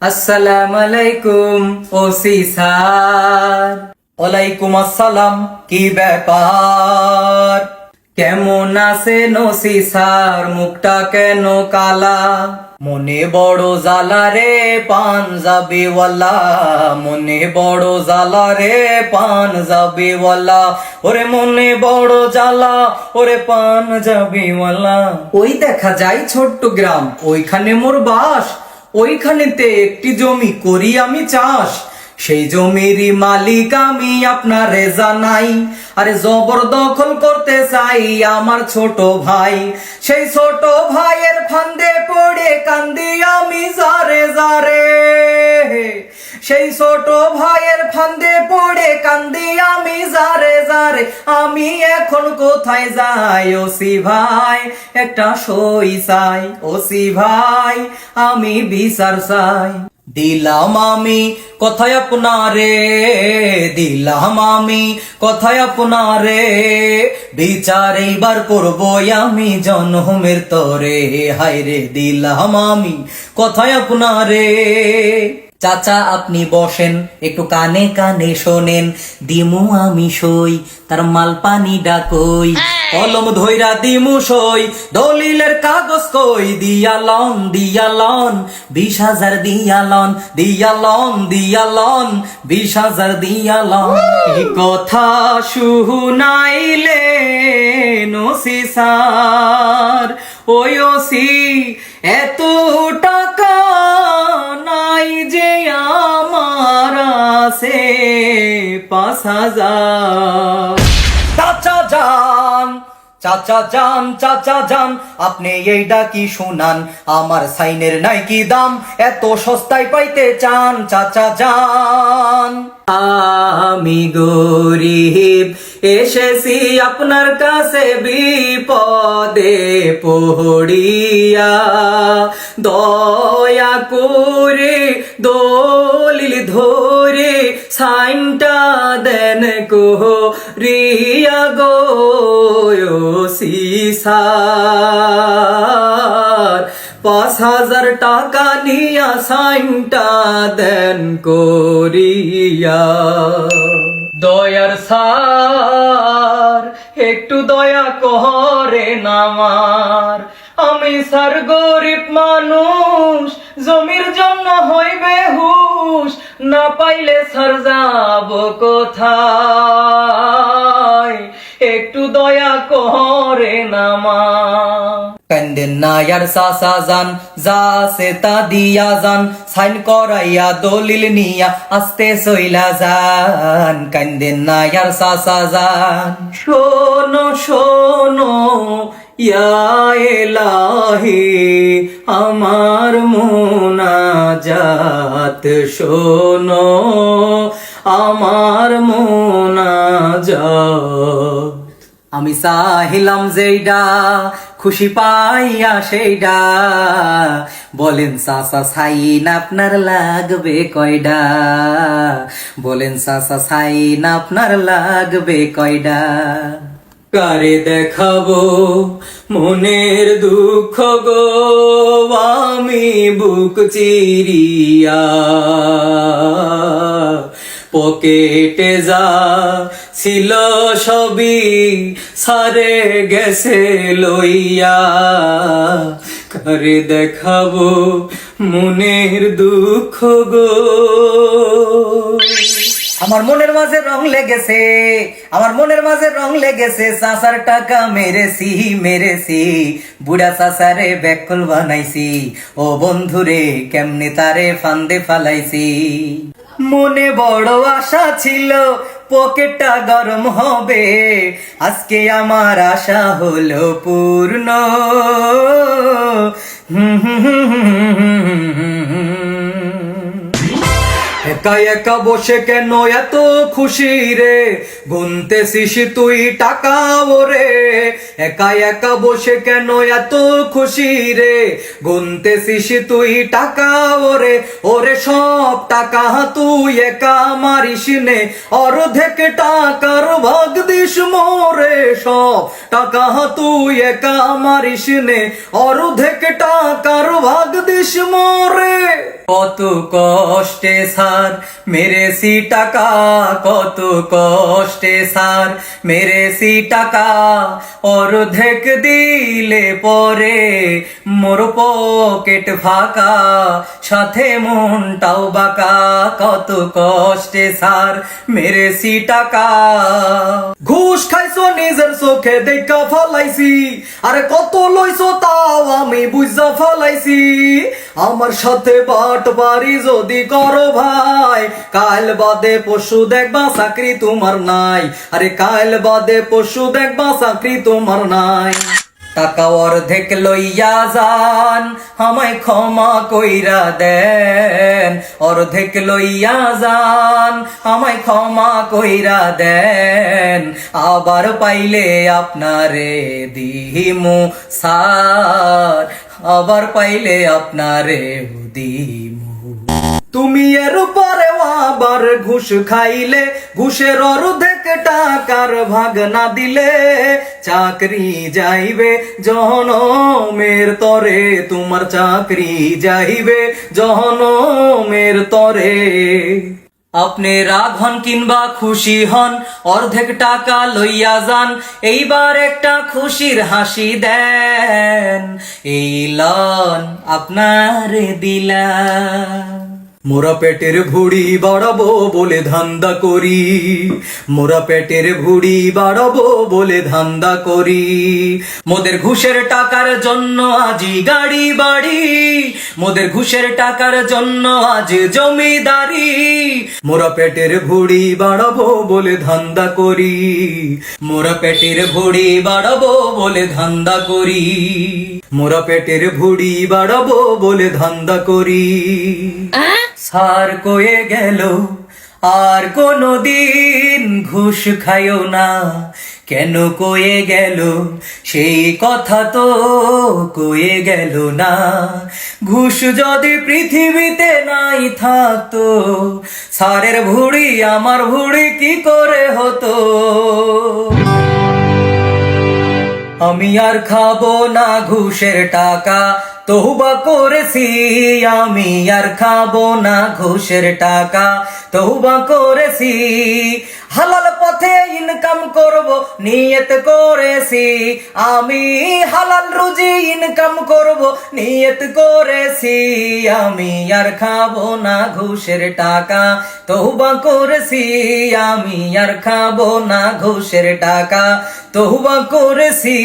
আসসালামু আলাইকুম OC sir. ওয়ালাইকুম আসসালাম, কি ব্যাপার? কেমন আছেন ওসি স্যার? মুখটা কেন কালা? মনে বড় জ্বালা রে পাঞ্জাবিওয়ালা, মনে বড় জ্বালা রে পাঞ্জাবিওয়ালা, ওরে মনে বড় জ্বালা ওরে পাঞ্জাবিওয়ালা। ওই দেখা যায় ছোট্ট গ্রাম, ওইখানে মোর বাস। ওইখানেতে একটি জমি করি আমি চাষ। সেই জমিরই মালিক আমি আপনারে জানাই, আরে জবরদখল করতে চাই আমার ছোট ভাই। সেই ছোট ভাইয়ের ফান্দে পড়ে কান্দি আমি জারে জারে, সেই ছোট ভাইয়ের ফান্দে পড়ে কান্দি আমি জারে জারে। আমি এখন কোথায় যাই ওসি ভাই? একটা সই চাই ওসি ভাই, আমি বিচার চাই। দিলাম আমি কথায় আপনারে, দিলাম আমি কথায় আপনারে, বিচার এইবার করবো আমি জনমের তরে। হায়রে দিলাম আমি কথায় আপনারে। চাচা আপনি বসেন, একটু কানে কানে শোনেন, দিমু আমি সই তার মাল পানি ডাকই। কলম ধইরা দিমু সই, দলিলের কাগজ কই, দিয়ালন দিয়ালন 20,000 দিয়ালন, দিয়ালন দিয়ালন 20,000 দিয়ালন। এই কথা শুনাইলে ওসি স্যার, ওই ওসি এত টাকা নাই যে আমার আছে 5,000। চাচা যান, চাচা যান, চাচা যান, আপনি এইটা কি শুনান? আমার সাইনের নাই কি দাম, এত সস্তায় পাইতে চান? চাচা যান। আমি গরিব এসেছি আপনার কাছে বিপদে পড়িয়া, দয়া করে দলিল ধরে সাইনটা দেন গো রিয়া গো ওসি স্যার। 5,000 টাকা নিয়া সাইনটা দেন করিয়া। দয়ার স্যার একটু দয়া করেন আমার, আমি স্যার গরিব মানুষ, জমির জন্য হইবে হুশ, না পাইলে স্যার যাব কোথায়? একটু দয়া করেন আমার। কান্দেন না ইয়ার চাচা যান, যা সে তা দিয়া যান, সাইন করাইয়া দলিল নিয়া আস্তে চইলা যান। কান্দেন না ইয়ার চাচা যান। শোনো শোনো ইয়া এলাহি আমার মুনাজাত, শোনো আমার মুনাজাত। আমি চাহিলাম যেইডা খুশি পাইয়া সেইডা, বলেন চাচা সাইন আপনার লাগবে কয়ডা? বলেন চাচা সাইন আপনার লাগবে কয়ডা? কারে দেখাবো মনের দুঃখ গো আমি বুক চিরিয়া, পকেটে যা ছিল সবই সারে গেছে লইয়া। কারে দেখাবো মনের দুঃখ গো। আমার মনের মাঝে রং লেগেছে, আমার মনের মাঝে রং লেগেছে, চাচার টাকা মেরেছি মেরেছি, বুড়া চাচারে ব্যাকল বানাইছি, ও বন্ধুরে কেমনে তারে ফান্দে ফালাইছি। মনে বড় আশা ছিল পকেটটা গরম হবে, আজকে আমার আশা হলো পূর্ণ। একা একা বসে কেন এত খুশি রে, গুনতেছিস তুই টাকা ওরে। একা একা বসে কেন এত খুশি রে, গুনতেছিস তুই টাকা ওরে। ওরে সব টাকা তুই একা মারিস নে, অর্ধেক টাকার ভাগ দিস মোরে। সব টাকা তুই একা মারিস নে, অর্ধেক টাকার ভাগ দিস মোরে। কত কষ্টে স্যার মেরেছি টাকা, কত কষ্টে স্যার মেরেছি টাকা। অর্ধেক দিলে পরে মোর পকেট ফাঁকা, সাথে মনটাও বাঁকা। কত কষ্টে স্যার মেরেছি টাকা। ঘুষ খাইছো নিজের চোখে দেখা ফলাইছি, আরে কত লইছো তাও আমি বুঝা ফলাইছি। আমার সাথে বাটবারি যদি করো ভাই, কাল বাদে পশু দেখবা চাকরি তোমার নাই। আরে কাল বাদে পশু দেখবা চাকরি তোমার নাই। টাকা অর্ধেক লইয়া যান, আমায় ক্ষমা কইরা দেন। অর্ধেক লইয়া যান, আমায় ক্ষমা কইরা দেন। আবার পাইলে আপনারে দিমু স্যার, আবার পাইলে আপনারে দিমু। তুমি এর উপরে আবার ঘুষ খাইলে, ঘুষের অর্ধেক টাকার ভাগ না দিলে চাকরি যাইবে জহনমের তরে। তোমার চাকরি যাইবে জহনমের তরে। আপনি রাগ হন কিংবা খুশি হন, অর্ধেক টাকা লইয়া যান। এইবার একটা খুশির হাসি দেন, এই লন আপনারে দিলাম। মোরা পেটের ভুড়ি বাড়াবো বলে ধান্দা করি, মোরা পেটের ভুড়ি বাড়াবো বলে ধান্দা করি। মোদের ঘুষের টাকার জন্য আজি গাড়ি বাড়ি, মোদের ঘুষের টাকার জন্য আজ জমিদারি। মোরা পেটের ভুড়ি বাড়াবো বলে ধান্দা করি, মোরা পেটের ভুড়ি বাড়াবো বলে ধান্দা করি। মোরা পেটের ভুড়ি বাড়াবো বলে ধান্দা করি। স্যার কয়ে গেল আর কোনদিন ঘুষ খাইও না, কেন কয়ে গেল সেই কথা তো কয়ে গেল না। ঘুষ যদি পৃথিবীতে নাই থাকতো, স্যারের ভুড়ি আমার ভুড়ি কি করে হতো। আমি আর খাবো না ঘুষের টাকা, তওবা করেছি। আমি আর খাবো না ঘুষের টাকা, তওবা করেছি। হালাল পথে ইনকাম করব নিয়ত করেছি, আমি হালাল রুজি ইনকাম করব নিয়ত করেছি। আমি আর খাবো না ঘুষের টাকা, তওবা করেছি। আমি আর খাবো না ঘুষের টাকা, তওবা করেছি।